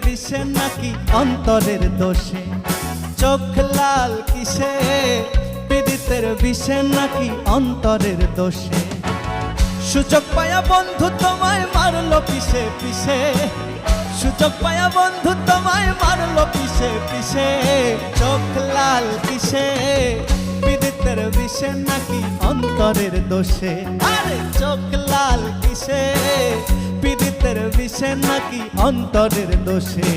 বিষে নাকি অন্তরের দোষে, চোখ লাল কিসে পীড়িতের বিষে নাকি অন্তরের দোষে। সুযোগ পায়া বন্ধু তোমায় মারলো পিছে পিছে, সুযোগ পায়া বন্ধু তোমায় মারলো পিছে পিছে। চোখ লাল কিসে পীড়িতের বিষে নাকি অন্তরের দোষে, আরে চোখ লাল কিসে পীড়িতের বিষে নাকি অন্তরের দোষে।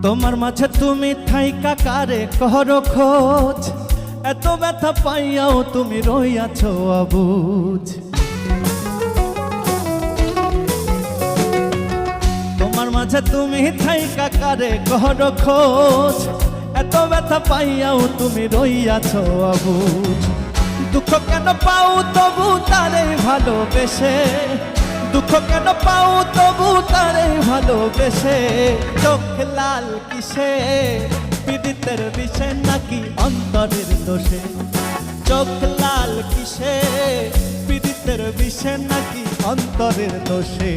তোমার মাঝে তুমি থাইকা কারে করো খোঁজ, এত ব্যথা পাইয়াও তুমি রইয়াছো অবুঝ। তোমার মাঝে তুমি থাইকা কারে করো খোঁজ, এত ব্যথা পাইয়াও তুমি রইয়াছো অবুঝ। দুঃখ কেন পাও তবু তারে ভালোবেসে, দুঃখ কেন পাও তবু তারে ভালোবেসে। চোখ লাল কিসে পীড়িতের বিষে নাকি অন্তরের দোষে, চোখ লাল কিসে পীড়িতের বিষে নাকি অন্তরের দোষে।